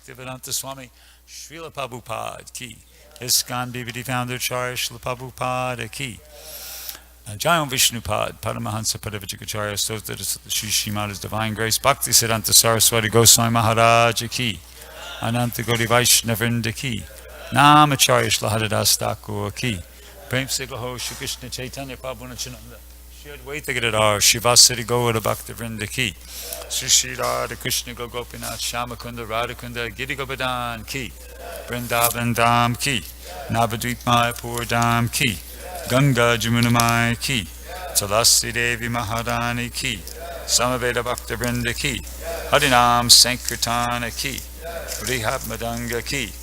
Bhaktivedanta Swami Srila Prabhupada ki. ISKCON BBD founder Acharya Srila Prabhupada ki. Jayon Vishnupad, Paramahansa Padavajikacharya, Stota Shri Shrimada's Divine Grace, Bhakti Siddhanta Saraswati Goswami Maharaja ki. Ananta Gaudiya Vaishnavrinda ki. Namacharya Srila Haridas Thakur ki. Prem Siglaho Shri Krishna Chaitanya Prabhu Nityananda. Shri Advaita Gadadhar Shivasari Gaura Bhakta Vrinda ki. Shri Shri Radha Krishna Gopinath Shamakunda Radhakunda Giri Govardhan ki. Vrindavan Dham ki. Navadvip Mayapur Dham ki. Ganga Jamunamai ki. Tulasi Devi Maharani ki. Samaveda Bhakta Vrinda ki. Harinam Sankirtana ki. Vrihat Madanga ki.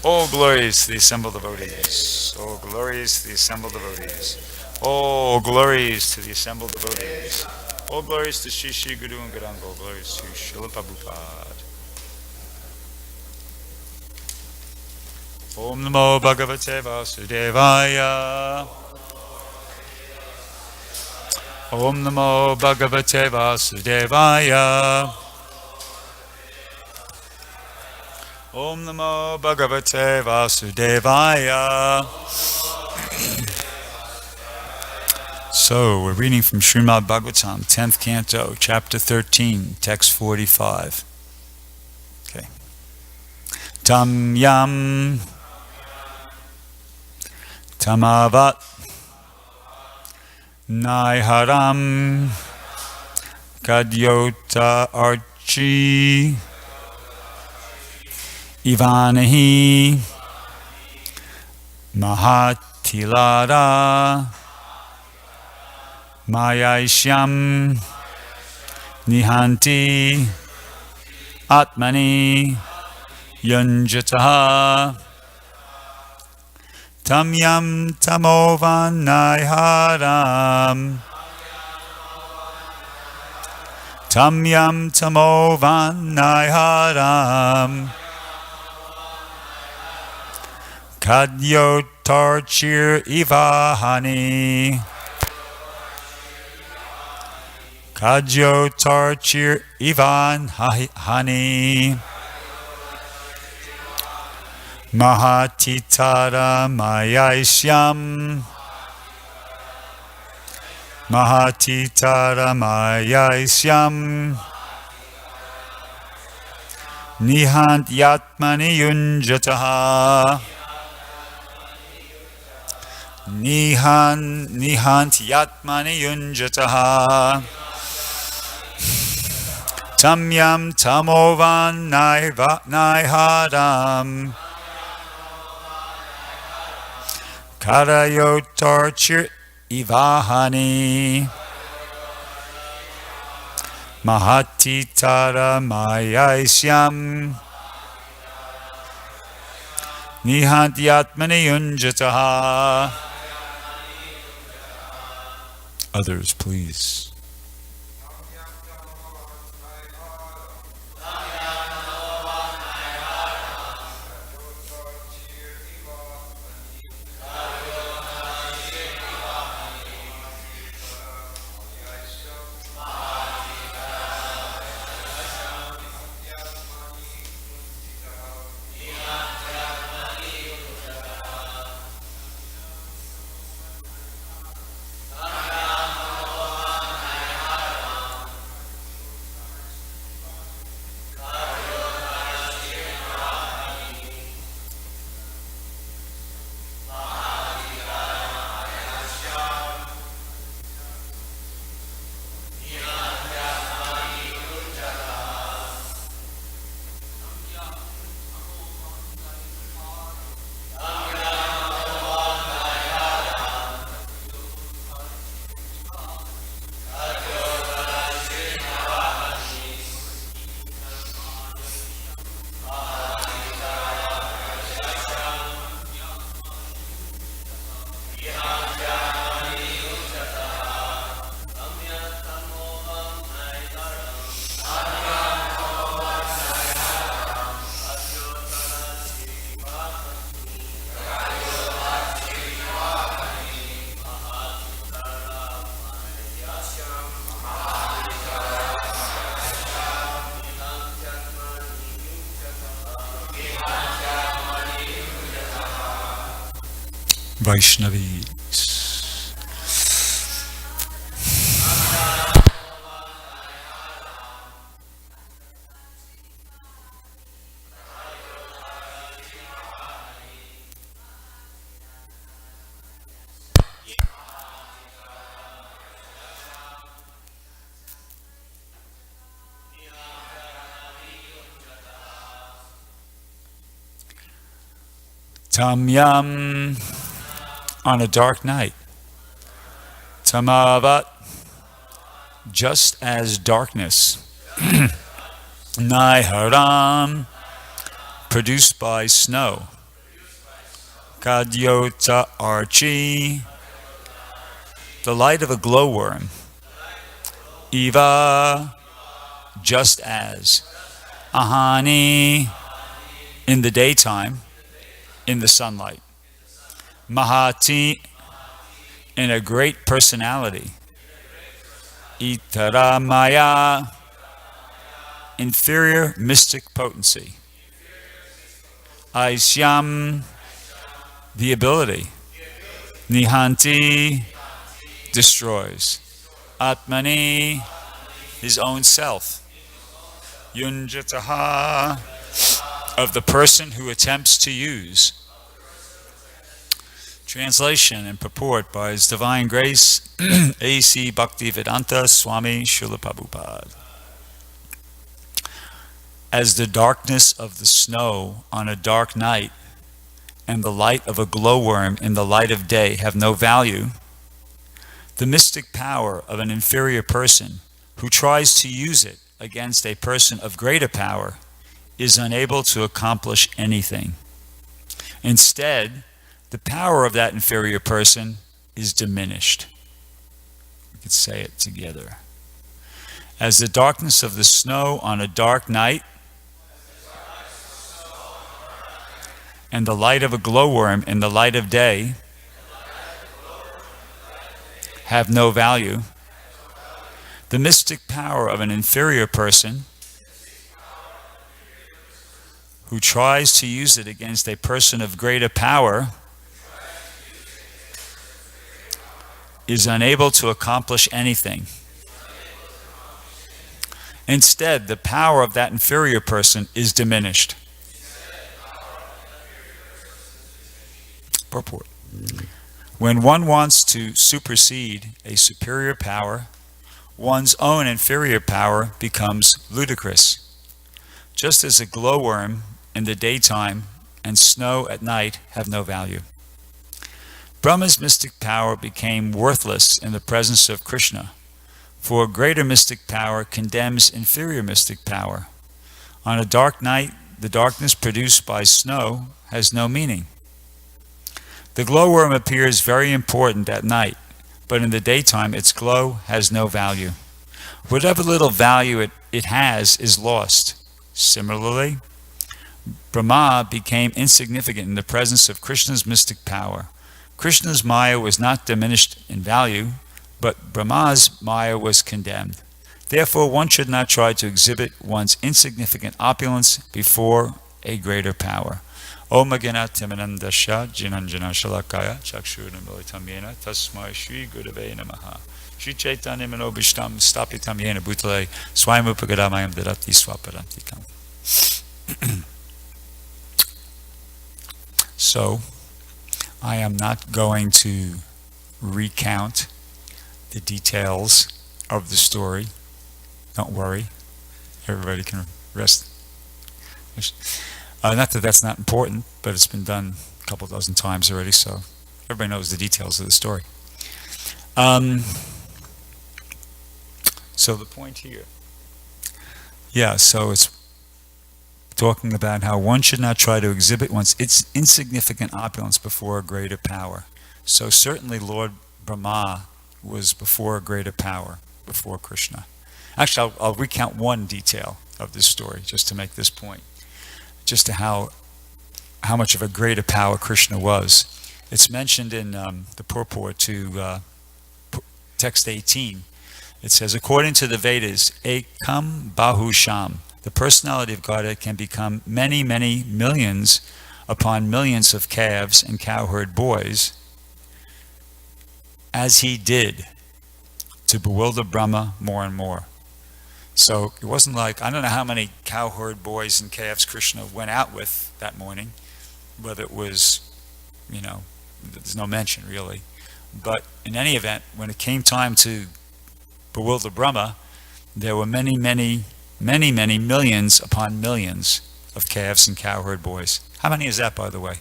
All glories to the assembled devotees. All glories to the assembled devotees. All glories to the assembled devotees. All glories to Shri Shri Guru and Gadanga. All glories to Srila Prabhupada. Om Namo Bhagavate Vasudevaya. Om Namo Bhagavate Vasudevaya. Om Namo Bhagavate Vasudevaya. So, we're reading from Srimad Bhagavatam, 10th Canto, Chapter 13, Text 45. Okay. Tam yam tamavat naiharam kadyota archi ivanahi mahatilara Mayaishyam Nihanti Atmani Yunjataha Tamyam Tamovan Naiharam Tamyam Tamovan Naiharam Kadyotarchir Ivahani Kajyo Tarchir Ivan Hani Mahatitara Mayaishyam Mahatitara Mayaishyam Nihant Yatmani Yunjataha Nihant Yatmani Yunjataha Tamyam tamovan naiharam Karayotarchir ivahani Mahatitara mayaishyam Nihantyatmani yunjataha. Others, please. Vaishnavis. Tamyam, on a dark night. Tamavat, just as darkness. Naiharam, produced by snow. Kadyota archi, the light of a glowworm. Eva, just as. Ahani, in the daytime, in the sunlight. Mahati, in a great personality. Itaramaya, inferior mystic potency. Aisyam, the ability. Nihanti, destroys. Atmani, his own self. Yunjataha, of the person who attempts to use. Translation and purport by His Divine Grace, A.C. Bhaktivedanta Swami Srila Prabhupada. As the darkness of the snow on a dark night and the light of a glowworm in the light of day have no value, the mystic power of an inferior person who tries to use it against a person of greater power is unable to accomplish anything. Instead, the power of that inferior person is diminished. We could say it together. As the darkness of the snow on a dark night and the light of a glowworm in the light of day have no value, the mystic power of an inferior person who tries to use it against a person of greater power is unable to accomplish anything. Instead, the power of that inferior person is diminished. Purport. When one wants to supersede a superior power, one's own inferior power becomes ludicrous. Just as a glowworm in the daytime and snow at night have no value. Brahma's mystic power became worthless in the presence of Krishna, for greater mystic power condemns inferior mystic power. On a dark night, the darkness produced by snow has no meaning. The glowworm appears very important at night, but in the daytime its glow has no value. Whatever little value it has is lost. Similarly, Brahma became insignificant in the presence of Krishna's mystic power. Krishna's Maya was not diminished in value, but Brahma's Maya was condemned. Therefore, one should not try to exhibit one's insignificant opulence before a greater power. Om Agena Timanandasya Jinanjana Shalakaya Chakshurambolitam Yena Tasmai Shri Gurave Namaha Shri Chaitanya Manobishtam Stapitam Yena Bhutale Swayamupagadamayam Dadati Swaparantikam. So, I am not going to recount the details of the story. Don't worry. Everybody can rest. Not that that's not important, but it's been done a couple dozen times already, so everybody knows the details of the story. So the point here. Yeah, so it's talking about how one should not try to exhibit one's insignificant opulence before a greater power. So certainly Lord Brahma was before a greater power, before Krishna. Actually, I'll recount one detail of this story just to make this point, just to how much of a greater power Krishna was. It's mentioned in the purport to text 18. It says, according to the Vedas, Ekam Bahusham, the personality of Godhead can become many, many millions upon millions of calves and cowherd boys, as he did to bewilder Brahma more and more. So it wasn't like, I don't know how many cowherd boys and calves Krishna went out with that morning, whether it was, there's no mention really. But in any event, when it came time to bewilder Brahma, there were many, many, many, many millions upon millions of calves and cowherd boys. How many is that, by the way?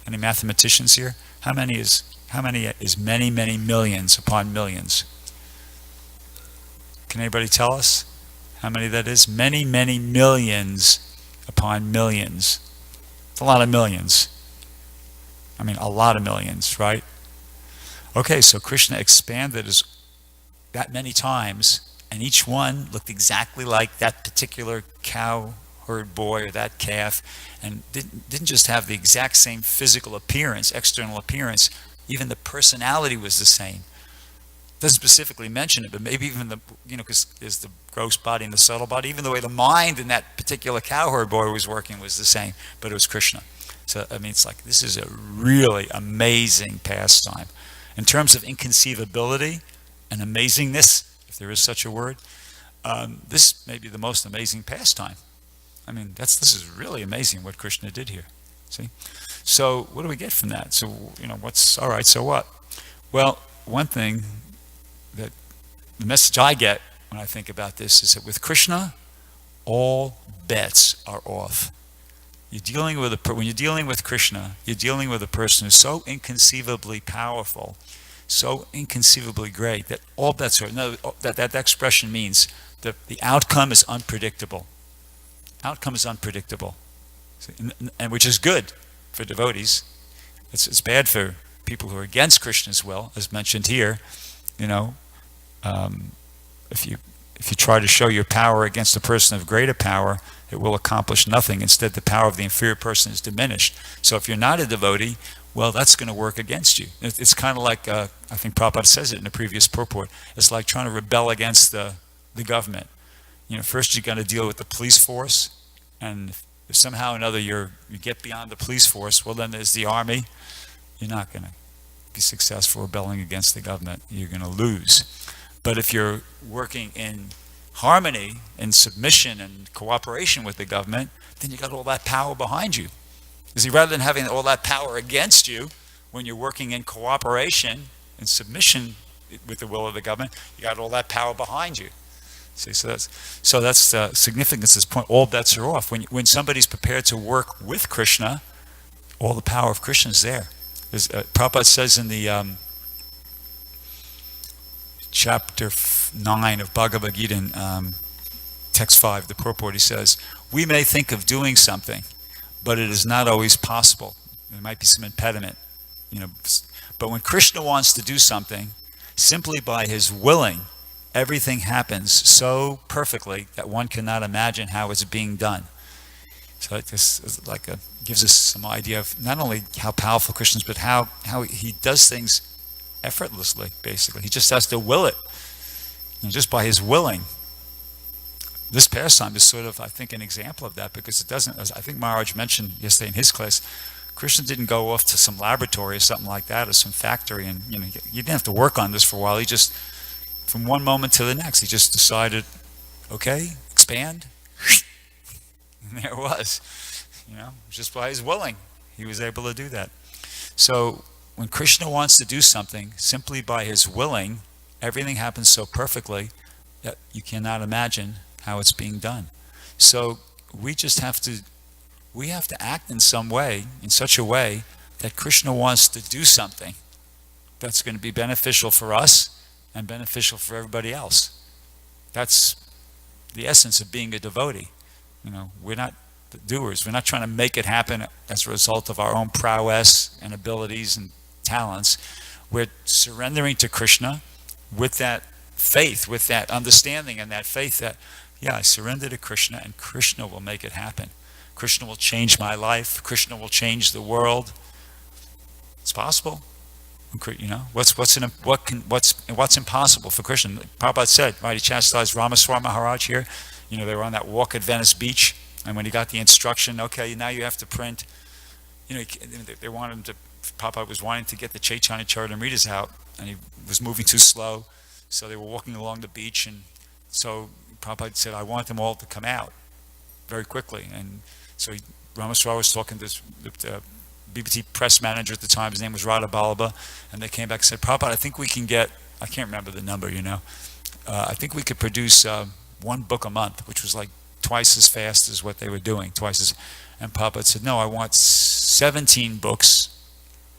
Any mathematicians here? How many is many, many millions upon millions? Can anybody tell us how many that is? Many, many millions upon millions. It's a lot of millions. I mean, a lot of millions, right? Okay, so Krishna expanded that many times, and each one looked exactly like that particular cow herd boy or that calf, and didn't just have the exact same physical appearance, external appearance. Even the personality was the same. Doesn't specifically mention it, but maybe even because there's the gross body and the subtle body, even the way the mind in that particular cowherd boy was working was the same, but it was Krishna. So, I mean, it's like, this is a really amazing pastime. In terms of inconceivability and amazingness, if there is such a word, this may be the most amazing pastime. I mean, this is really amazing what Krishna did here. See? So, what do we get from that? So, all right, so what? Well, one thing that the message I get when I think about this is that with Krishna, all bets are off. When you're dealing with Krishna, you're dealing with a person who's so inconceivably powerful, so inconceivably great that all bets are. No, that expression means that the outcome is unpredictable. Outcome is unpredictable, and which is good for devotees. It's bad for people who are against Krishna's will, as mentioned here. If you try to show your power against a person of greater power, it will accomplish nothing. Instead, the power of the inferior person is diminished. So if you're not a devotee, well, that's going to work against you. It's kind of like, I think Prabhupada says it in the previous purport, it's like trying to rebel against the government. First you got to deal with the police force, and if somehow or another you get beyond the police force, well, then there's the army. You're not going to be successful rebelling against the government. You're going to lose. But if you're working in harmony and submission and cooperation with the government, then you got all that power behind you. You see, rather than having all that power against you, when you're working in cooperation and submission with the will of the government, you got all that power behind you. See, so that's the significance of this point. All bets are off. When somebody's prepared to work with Krishna, all the power of Krishna is there. As Prabhupada says in the chapter 9 of Bhagavad Gita, text 5, the purport, he says, we may think of doing something, but it is not always possible. There might be some impediment, but when Krishna wants to do something, simply by his willing, everything happens so perfectly that one cannot imagine how it's being done. So this is gives us some idea of not only how powerful Krishna is, but how he does things effortlessly, basically. He just has to will it. Just by his willing. This pastime is sort of, I think, an example of that, because it doesn't, as I think Maharaj mentioned yesterday in his class, Krishna didn't go off to some laboratory or something like that, or some factory, and you didn't have to work on this for a while. He just, from one moment to the next, he just decided, okay, expand. And there it was. Just by his willing, he was able to do that. So when Krishna wants to do something, simply by his willing, everything happens so perfectly that you cannot imagine how it's being done. So we have to act in some way, in such a way that Krishna wants to do something that's going to be beneficial for us and beneficial for everybody else. That's the essence of being a devotee. We're not the doers. We're not trying to make it happen as a result of our own prowess and abilities and talents. We're surrendering to Krishna with that faith, with that understanding and that faith that, I surrender to Krishna and Krishna will make it happen. Krishna will change my life. Krishna will change the world. It's possible. What's impossible for Krishna? Prabhupada said, right? He chastised Ramaswami Maharaj here They were on that walk at Venice Beach, and when he got the instruction, okay, now you have to print, they wanted him to, Prabhupada was wanting to get the Chaitanya Charitamritas out, and he was moving too slow, so they were walking along the beach, and so Prabhupada said, I want them all to come out very quickly, and so Ramaswamy was talking to the BBT press manager at the time, his name was Radha Balaba, and they came back and said, Prabhupada, I think we can get, I can't remember the number, I think we could produce one book a month, which was like twice as fast as what they were doing, and Prabhupada said, no, I want 17 books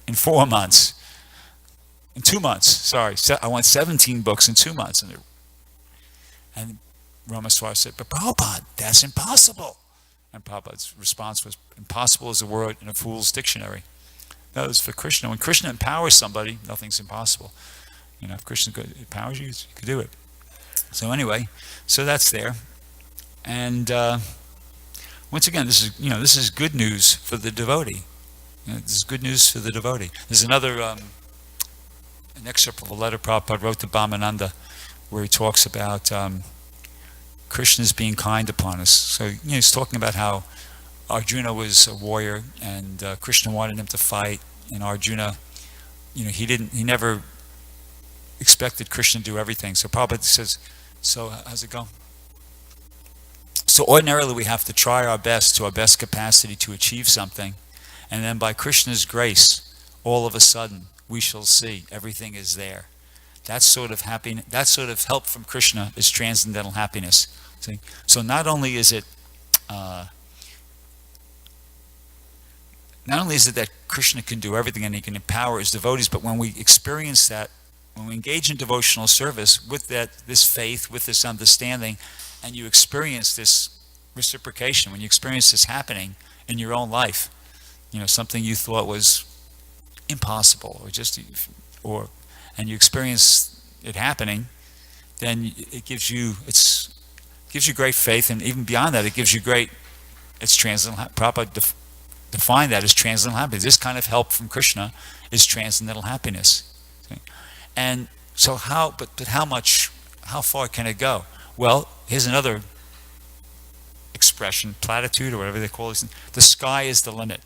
in 4 months, in 2 months, sorry, I want 17 books in 2 months, and Ramaswamy said, but Prabhupada, that's impossible. And Prabhupada's response was, impossible is a word in a fool's dictionary. That was for Krishna. When Krishna empowers somebody, nothing's impossible. If Krishna empowers you, you could do it. So anyway, so that's there. And once again, this is good news for the devotee. This is good news for the devotee. There's another, an excerpt of a letter Prabhupada wrote to Bhamananda, where he talks about Krishna's being kind upon us. So he's talking about how Arjuna was a warrior, and Krishna wanted him to fight, and Arjuna, he never expected Krishna to do everything. So Prabhupada says, so how's it go? So ordinarily we have to try our best to our best capacity to achieve something, and then by Krishna's grace, all of a sudden we shall see everything is there. That sort of happiness, that sort of help from Krishna is transcendental happiness. See? So not only is it that Krishna can do everything and he can empower his devotees, but when we experience that, when we engage in devotional service with this faith, with this understanding, and you experience this reciprocation, when you experience this happening in your own life, something you thought was impossible, and you experience it happening, then it gives you great faith, and even beyond that, it's transcendental. Prabhupada defined that as transcendental happiness. This kind of help from Krishna is transcendental happiness. Okay? And so how far can it go? Well, here's another expression, platitude or whatever they call it. The sky is the limit.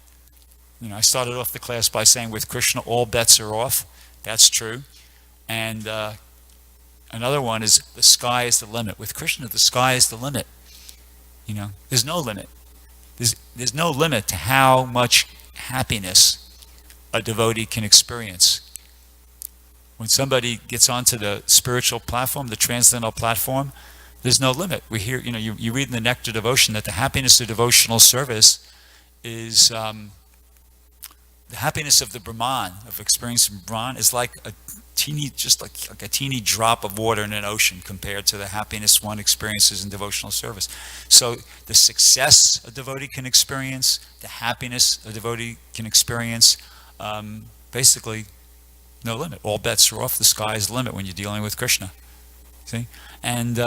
I started off the class by saying with Krishna all bets are off. That's true. And another one is the sky is the limit. With Krishna, the sky is the limit. There's no limit. There's no limit to how much happiness a devotee can experience. When somebody gets onto the spiritual platform, the transcendental platform, there's no limit. We hear, you read in the Nectar Devotion that the happiness of devotional service is the happiness of the Brahman, of experiencing Brahman, is like a teeny drop of water in an ocean compared to the happiness one experiences in devotional service. So the success a devotee can experience, the happiness a devotee can experience, basically no limit. All bets are off. The sky is the limit when you're dealing with Krishna. See? And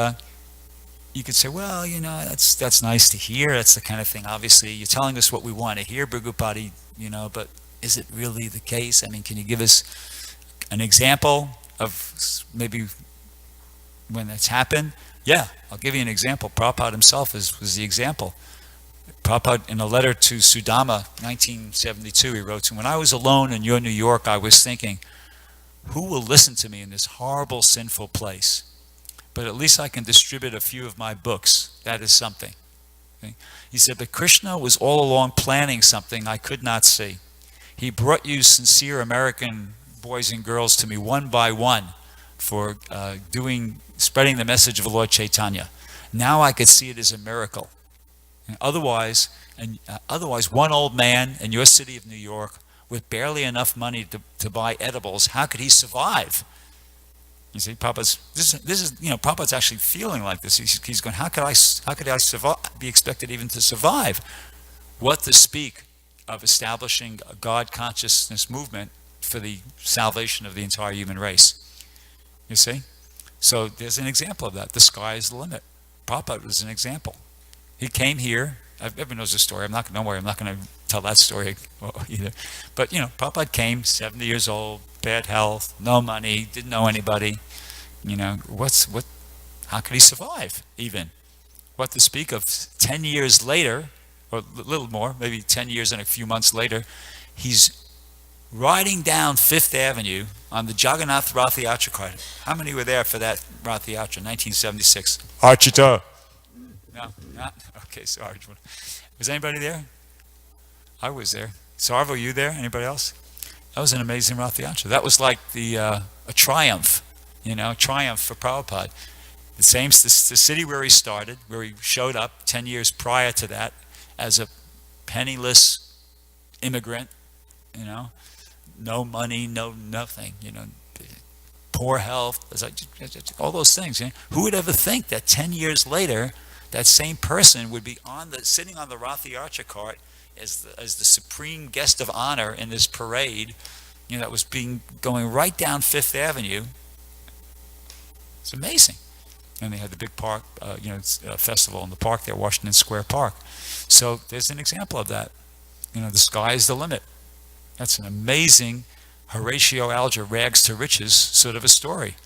you could say, well, that's nice to hear. That's the kind of thing. Obviously, you're telling us what we want to hear, Bhrgupati, but is it really the case? I mean, can you give us an example of maybe when that's happened? Yeah, I'll give you an example. Prabhupada himself was the example. Prabhupada, in a letter to Sudama, 1972, he wrote to him, when I was alone in your New York, I was thinking, who will listen to me in this horrible, sinful place? But at least I can distribute a few of my books. That is something. Okay? He said, but Krishna was all along planning something I could not see. He brought you sincere American boys and girls to me one by one for spreading the message of the Lord Chaitanya. Now I could see it as a miracle. And otherwise, one old man in your city of New York with barely enough money to buy edibles, how could he survive? You see, Prabhupada's actually feeling like this. He's going, how could I survive, be expected even to survive? What to speak of establishing a God consciousness movement for the salvation of the entire human race? You see? So there's an example of that. The sky is the limit. Prabhupada was an example. He came here. Everyone knows the story. Don't worry, I'm not going to tell that story either. But, Prabhupada came, 70 years old, bad health, no money, didn't know anybody. How could he survive even? what to speak of 10 years later, or a little more, maybe 10 years and a few months later, he's riding down Fifth Avenue on the Jagannath Rath Yatra cart. How many were there for that Rath Yatra, 1976? Archita. No, not? Okay, sorry. Was anybody there? I was there. Sarva, were you there? Anybody else? That was an amazing Rath Yatra. That was like a triumph, triumph for Prabhupada. The city where he started, where he showed up 10 years prior to that as a penniless immigrant, no money, no nothing, poor health, all those things. Who would ever think that 10 years later, that same person would be sitting on the Rath Yatra cart as the supreme guest of honor in this parade, that was going right down Fifth Avenue. It's amazing. And they had the big park, festival in the park there, Washington Square Park. So there's an example of that. The sky is the limit. That's an amazing Horatio Alger rags to riches sort of a story.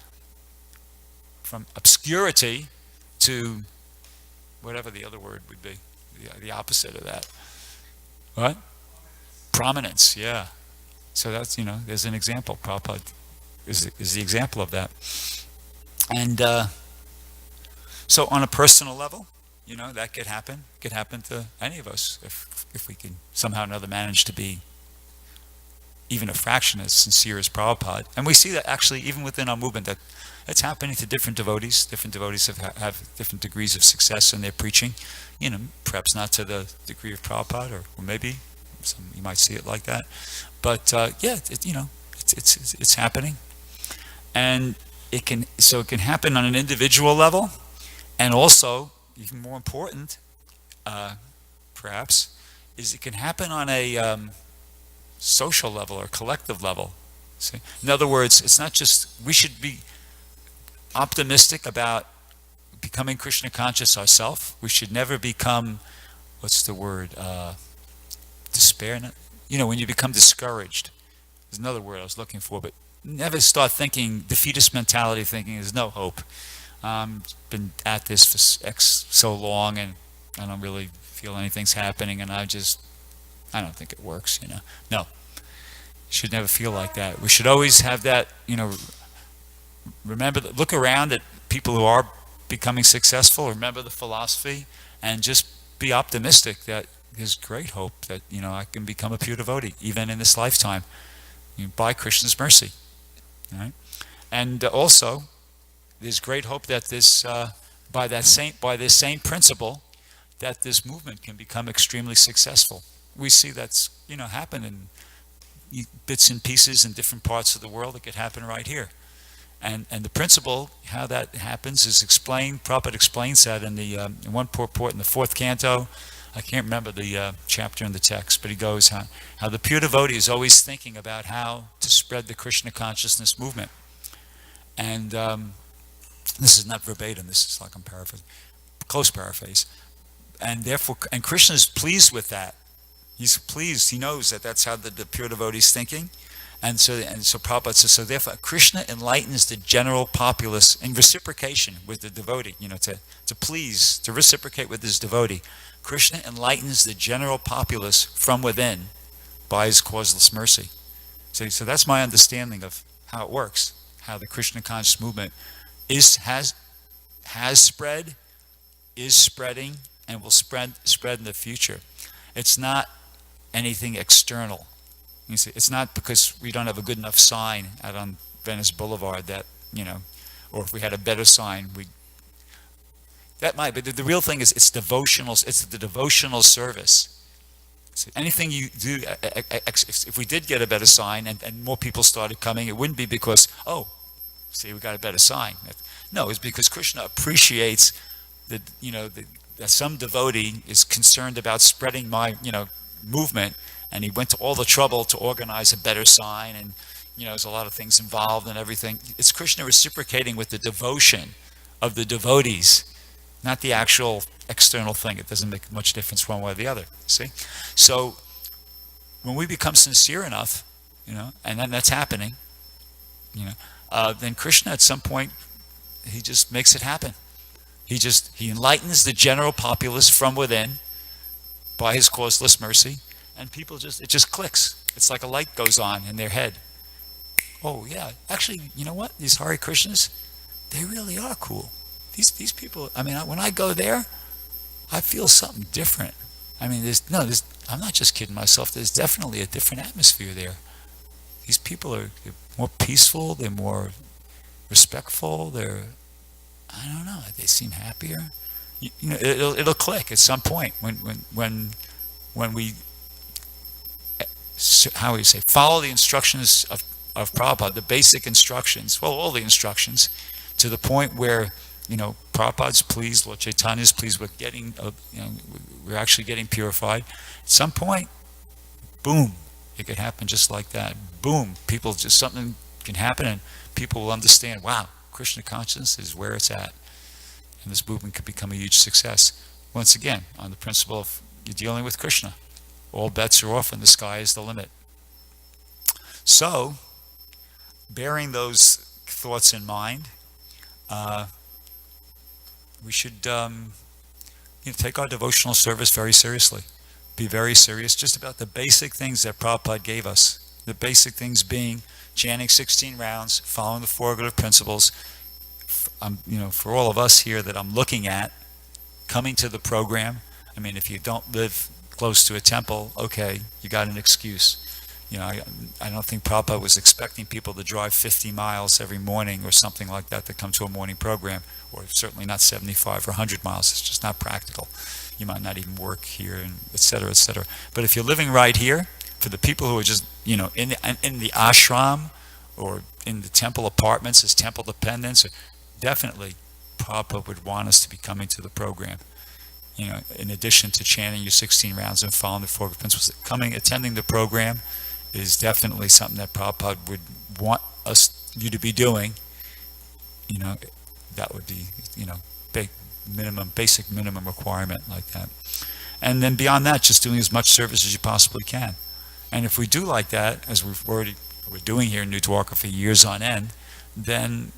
From obscurity to whatever the other word would be, the opposite of that. What? Prominence, yeah. So that's, there's an example. Prabhupada is the example of that. And so on a personal level, that could happen. It could happen to any of us if we can somehow or another manage to be even a fraction as sincere as Prabhupada. And we see that actually even within our movement, that it's happening to different devotees. Different devotees have different degrees of success in their preaching. Perhaps not to the degree of Prabhupada, or maybe you might see it like that. But it's happening, and it can happen on an individual level, and also even more important, perhaps, is it can happen on a social level or collective level. See? In other words, it's not just, we should be optimistic about becoming Krishna conscious ourselves. We should never become, despair? When you become discouraged. There's another word I was looking for, but never start thinking, defeatist mentality, thinking there's no hope. Been at this for so long and I don't really feel anything's happening and I don't think it works, No. You should never feel like that. We should always have that, remember, look around at people who are becoming successful, remember the philosophy, and just be optimistic that there's great hope that, I can become a pure devotee, even in this lifetime, by Krishna's mercy. Right? And also, there's great hope that by this same principle, that this movement can become extremely successful. We see that's happen in bits and pieces in different parts of the world. It could happen right here, and the principle how that happens is explained. Prabhupada explains that in in one purport in the fourth canto. I can't remember the chapter in the text, but he goes how the pure devotee is always thinking about how to spread the Krishna consciousness movement, and this is not verbatim. This is like I'm paraphrasing, close paraphrase, and therefore, and Krishna is pleased with that. He's pleased. He knows that that's how the pure devotee is thinking, and so Prabhupada says, so therefore Krishna enlightens the general populace in reciprocation with the devotee. To please, to reciprocate with his devotee. Krishna enlightens the general populace from within by his causeless mercy. So that's my understanding of how it works. How the Krishna conscious movement has spread, is spreading, and will spread in the future. It's not anything external. You see, it's not because we don't have a good enough sign out on Venice Boulevard that, or if we had a better sign, that might, but the real thing is it's devotional. It's the devotional service. See, anything you do, if we did get a better sign and more people started coming, it wouldn't be because, see, we got a better sign. No, it's because Krishna appreciates that some devotee is concerned about spreading my, movement, and he went to all the trouble to organize a better sign, and there's a lot of things involved and everything. It's Krishna reciprocating with the devotion of the devotees, not the actual external thing. It doesn't make much difference one way or the other. See, so when we become sincere enough, and then that's happening, then Krishna at some point he just makes it happen. He enlightens the general populace from within by his causeless mercy, and people it just clicks. It's like a light goes on in their head. Oh yeah, actually, you know what? These Hare Krishnas, they really are cool. These people. I mean, when I go there, I feel something different. I mean, I'm not just kidding myself. There's definitely a different atmosphere there. These people they're more peaceful. They're more respectful. I don't know. They seem happier. You know, it'll click at some point when we, how would you say, follow the instructions of Prabhupada, the basic instructions. Well, all the instructions, to the point where, you know, Prabhupada's pleased, Lord Chaitanya's pleased. We're actually getting purified. At some point, boom, it could happen just like that. Boom, something can happen, and people will understand. Wow, Krishna consciousness is where it's at, and this movement could become a huge success. Once again, on the principle of you're dealing with Krishna, all bets are off, and the sky is the limit. So, bearing those thoughts in mind, we should take our devotional service very seriously. Be very serious just about the basic things that Prabhupada gave us. The basic things being chanting 16 rounds, following the four good principles. For all of us here that I'm looking at, coming to the program. I mean, if you don't live close to a temple, okay, you got an excuse. I don't think Prabhupada was expecting people to drive 50 miles every morning or something like that to come to a morning program, or certainly not 75 or 100 miles. It's just not practical. You might not even work here, and et cetera, et cetera. But if you're living right here, for the people who are just, in the ashram or in the temple apartments as temple dependents, definitely Prabhupada would want us to be coming to the program. In addition to chanting your 16 rounds and following the four principles, attending the program is definitely something that Prabhupada would want you to be doing. That would be, basic minimum requirement like that. And then beyond that, just doing as much service as you possibly can. And if we do like that, as we're doing here in New Dwarka for years on end, then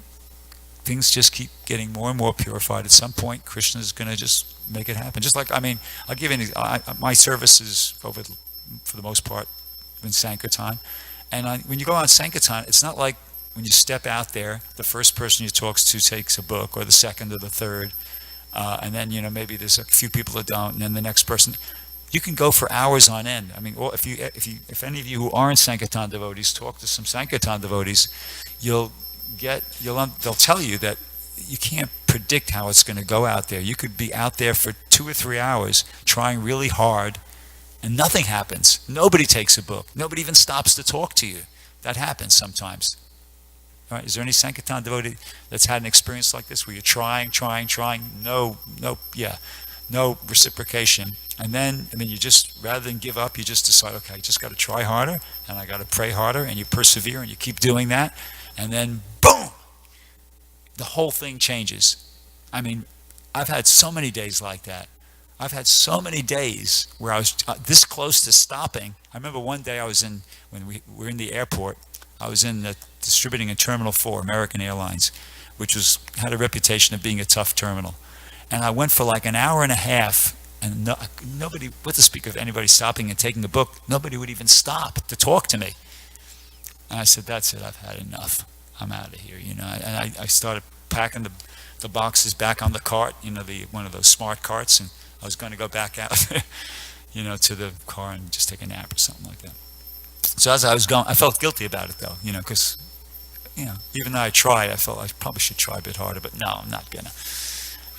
things just keep getting more and more purified. At some point, Krishna is going to just make it happen. Just like, I'll give you my service is over, for the most part, in Sankirtan. And when you go on Sankirtan, it's not like when you step out there, the first person you talk to takes a book, or the second or the third, and then maybe there's a few people that don't, and then the next person. You can go for hours on end. If any of you who aren't Sankirtan devotees talk to some Sankirtan devotees, they'll tell you that you can't predict how it's going to go out there. You could be out there for 2 or 3 hours trying really hard, and nothing happens. Nobody takes a book. Nobody even stops to talk to you. That happens sometimes. All right, is there any Sankirtan devotee that's had an experience like this, where you're trying, no reciprocation, and then you just, rather than give up, you just decide, okay, I just got to try harder, and I got to pray harder, and you persevere, and you keep doing that, and then boom, the whole thing changes. I've had so many days like that. I've had so many days where I was this close to stopping. I remember one day when we were in the airport, I was distributing in Terminal 4, American Airlines, which had a reputation of being a tough terminal. And I went for like an hour and a half, and nobody, with the speak of anybody stopping and taking a book, nobody would even stop to talk to me. And I said, that's it, I've had enough. I'm out of here, And I started packing the boxes back on the cart, one of those smart carts, and I was going to go back out, to the car and just take a nap or something like that. So as I was going, I felt guilty about it though, because, even though I tried, I felt I probably should try a bit harder, but no, I'm not gonna.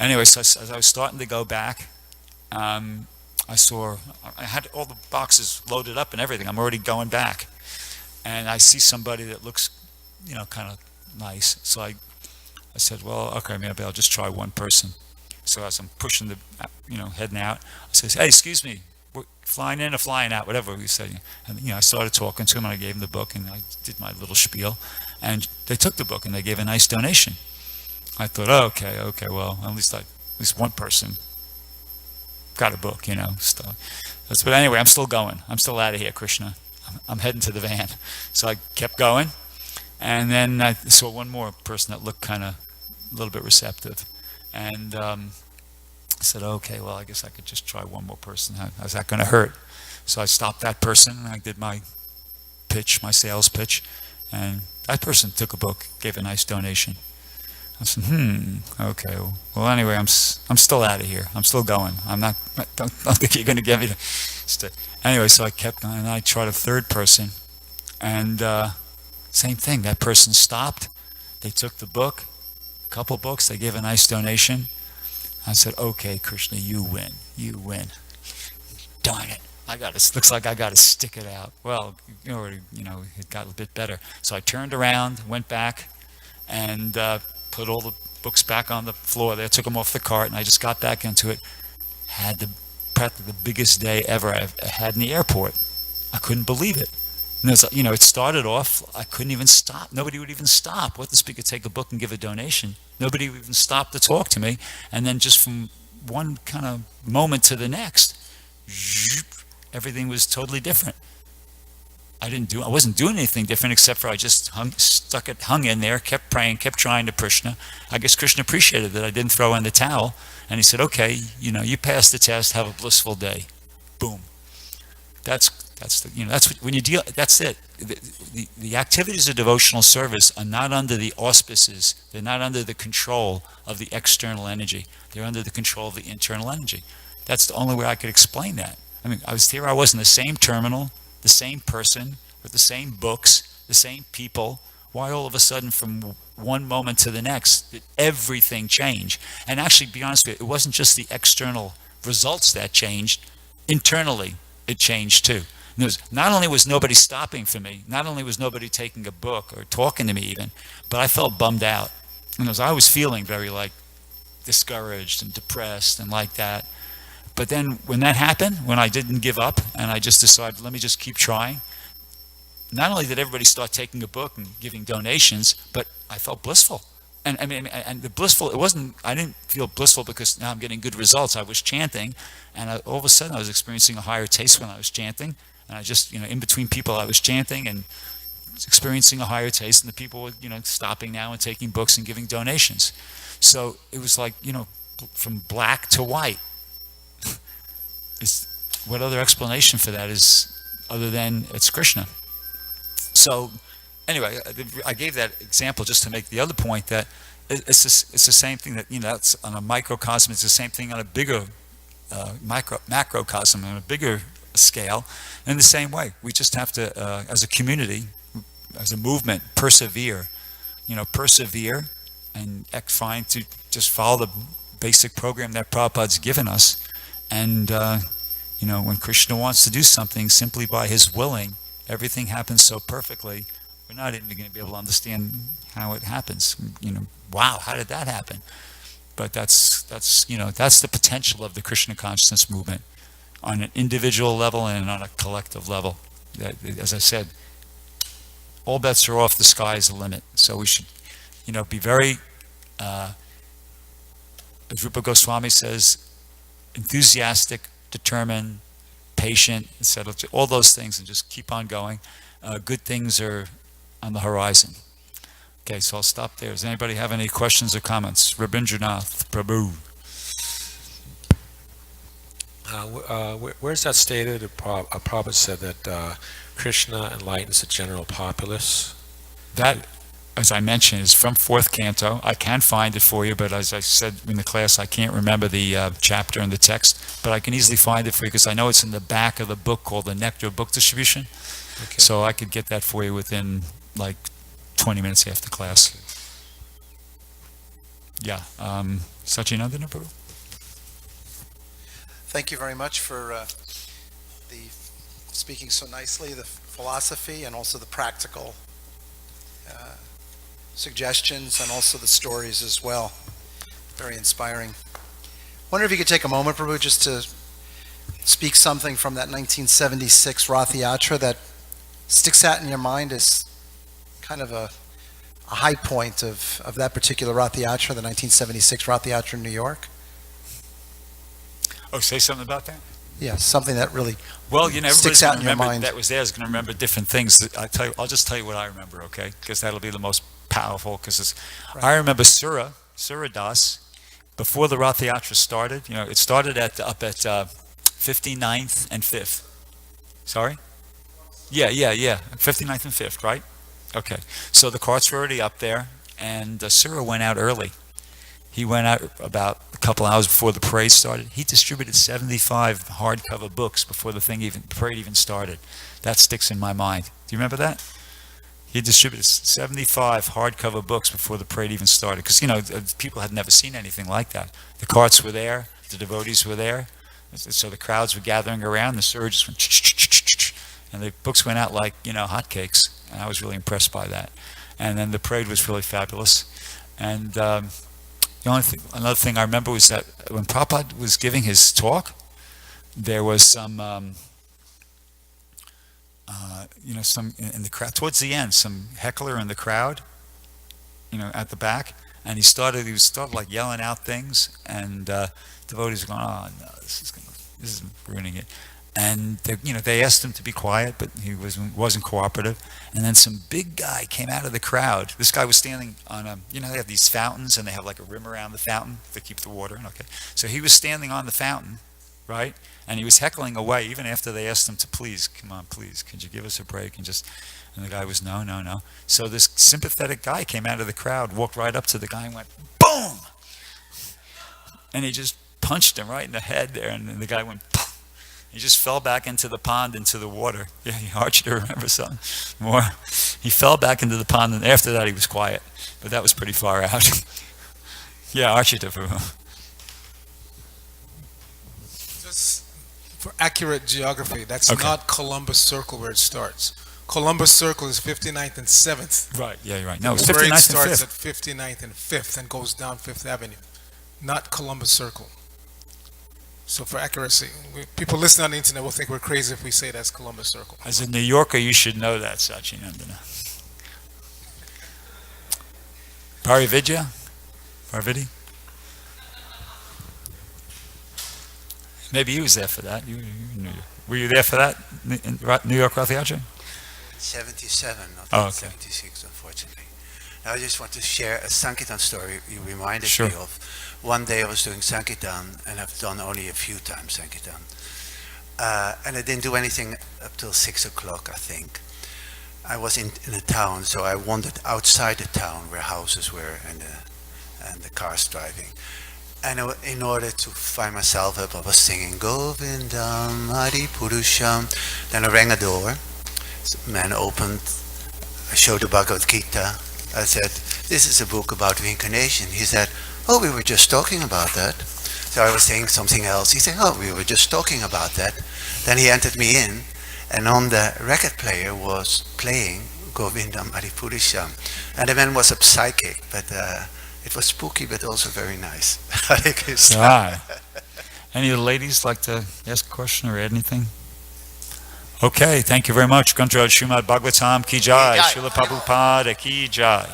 Anyway, so as I was starting to go back, I had all the boxes loaded up and everything. I'm already going back, and I see somebody that looks, kind of nice. So I said, well, okay, maybe I'll just try one person. So as I'm pushing heading out, I says, hey, excuse me, we're flying in or flying out, whatever we said. And I started talking to him, and I gave him the book, and I did my little spiel, and they took the book and they gave a nice donation. I thought, oh, okay, well, at least one person got a book, stuff. But anyway, I'm still going. I'm still out of here, Krishna. I'm heading to the van. So I kept going, and then I saw one more person that looked kind of a little bit receptive. And I said, okay, well, I guess I could just try one more person. How's that going to hurt? So I stopped that person, and I did my pitch, my sales pitch, and that person took a book, gave a nice donation. I said, okay. Well, anyway, I'm still out of here. I'm still going. Don't think you're going to get me to. Anyway, so I kept going, and I tried a third person, and same thing. That person stopped. They took the book, a couple books. They gave a nice donation. I said, okay, Krishna, you win. You win. Darn it. Looks like I got to stick it out. Well, it got a bit better. So I turned around, went back, and put all the books back on the floor there, took them off the cart, and I just got back into it. Had practically the biggest day ever I've had in the airport. I couldn't believe it. And it started off, I couldn't even stop. Nobody would even stop. Let the speaker take a book and give a donation. Nobody would even stop to talk to me. And then just from one kind of moment to the next, everything was totally different. I wasn't doing anything different except for I just hung in there, kept praying, kept trying to Krishna. I guess Krishna appreciated that I didn't throw in the towel, and he said, okay, you passed the test, have a blissful day. Boom. That's it. The activities of devotional service are not under the auspices, they're not under the control of the external energy. They're under the control of the internal energy. That's the only way I could explain that. I mean, I was in the same terminal, the same person, with the same books, the same people. Why all of a sudden from one moment to the next did everything change? And actually, to be honest with you, it wasn't just the external results that changed. Internally, it changed too. Not only was nobody stopping for me, not only was nobody taking a book or talking to me even, but I felt bummed out. And I was feeling very discouraged and depressed and like that. But then when that happened, when I didn't give up and I just decided, let me just keep trying, not only did everybody start taking a book and giving donations, but I felt blissful. And the blissful, I didn't feel blissful because now I'm getting good results. I was chanting, and all of a sudden I was experiencing a higher taste when I was chanting. And I just, in between people I was chanting and experiencing a higher taste, and the people were, stopping now and taking books and giving donations. So it was from black to white. What other explanation for that is other than it's Krishna? So anyway, I gave that example just to make the other point that it's the same thing that, that's on a microcosm. It's the same thing on a bigger macrocosm, on a bigger scale. In the same way, we just have to, as a community, as a movement, persevere. Persevere and trying to just follow the basic program that Prabhupada's given us. And, when Krishna wants to do something, simply by his willing, everything happens so perfectly, we're not even going to be able to understand how it happens. Wow, how did that happen? But that's the potential of the Krishna consciousness movement on an individual level and on a collective level. As I said, all bets are off, the sky is the limit. So we should, be very, as Rupa Goswami says, enthusiastic, determined, patient, etc. All those things, and just keep on going. Good things are on the horizon. Okay, so I'll stop there. Does anybody have any questions or comments? Rabindranath Prabhu. Where's that stated? Prabhupada said that Krishna enlightens the general populace. That, as I mentioned, is from 4th canto. I can find it for you, but as I said in the class, I can't remember the chapter and the text, but I can easily find it for you because I know it's in the back of the book called the Nectar Book Distribution. Okay. So I could get that for you within 20 minutes after class. Yeah. Sachinandana Prabhu. Thank you very much for speaking so nicely, the philosophy and also the practical suggestions and also the stories as well. Very inspiring. Wonder if you could take a moment, Prabhu, just to speak something from that 1976 Rath Yatra that sticks out in your mind as kind of a high point of that particular Rath Yatra, the 1976 Rath Yatra in New York. Oh, say something about that? Yeah, something that really sticks out in your mind. That was there is going to remember different things. I'll just tell you what I remember, okay? Because that'll be the most powerful. Because right. I remember Surah Das before the Rath Yatra started, it started up at 59th and 5th. Sorry? Yeah. 59th and 5th, right? Okay. So the carts were already up there, and Surah went out early. He went out about a couple hours before the parade started. He distributed 75 hardcover books before the parade even started. That sticks in my mind. Do you remember that? He distributed 75 hardcover books before the parade even started, because people had never seen anything like that. The carts were there, the devotees were there, so the crowds were gathering around. The surge just went, and the books went out like hotcakes, and I was really impressed by that. And then the parade was really fabulous. And another thing I remember was that when Prabhupada was giving his talk, there was some in the crowd towards the end, some heckler in the crowd, at the back, and he was like yelling out things, and devotees were going, "Oh no, this is ruining it." And they asked him to be quiet, but he wasn't cooperative. And then some big guy came out of the crowd. This guy was standing on they have these fountains, and they have like a rim around the fountain to keep the water in. Okay, so he was standing on the fountain, right? And he was heckling away even after they asked him to please, come on, please, could you give us a break? And the guy was no. So this sympathetic guy came out of the crowd, walked right up to the guy and went, boom! And he just punched him right in the head there, and the guy went, poof! He just fell back into the pond, into the water. Yeah, Archie to remember something more. He fell back into the pond, and after that he was quiet. But that was pretty far out. Yeah, Archie to Prabhu. Just for accurate geography, that's Okay. not Columbus Circle where it starts. Columbus Circle is 59th and 7th. Right, yeah, you're right. No, it's The parade 59th and starts 5th. at 59th and 5th and goes down 5th Avenue, not Columbus Circle. So for accuracy, people listening on the internet will think we're crazy if we say that's Columbus Circle. As a New Yorker, you should know that, Sachinandana. Parividya? Parvidi? Maybe he was there for that. Were you there for that, in New York Rath Yatra? 77, not Oh, okay. 76, unfortunately. Now I just want to share a Sankirtan story you reminded Sure. me of. One day I was doing Sankirtan, and I've done only a few times Sankirtan. And I didn't do anything up till 6 o'clock, I think. I was in a town, so I wandered outside the town where houses were and the cars driving. And in order to find myself up, I was singing Govindam Adi Purusham. Then I rang a door. A man opened. I showed the Bhagavad Gita. I said, "This is a book about reincarnation." He said, "Oh, we were just talking about that." So I was saying something else. He said, "Oh, we were just talking about that." Then he entered me in, and on the record player was playing Govindam Adi Purusham. And the man was a psychic, but it was spooky, but also very nice. Hare Krishna. Ah. Any of the ladies like to ask a question or add anything? Okay, thank you very much. Grantraj Srimad Bhagavatam ki jai. Jai. Srila Prabhupada ki jai.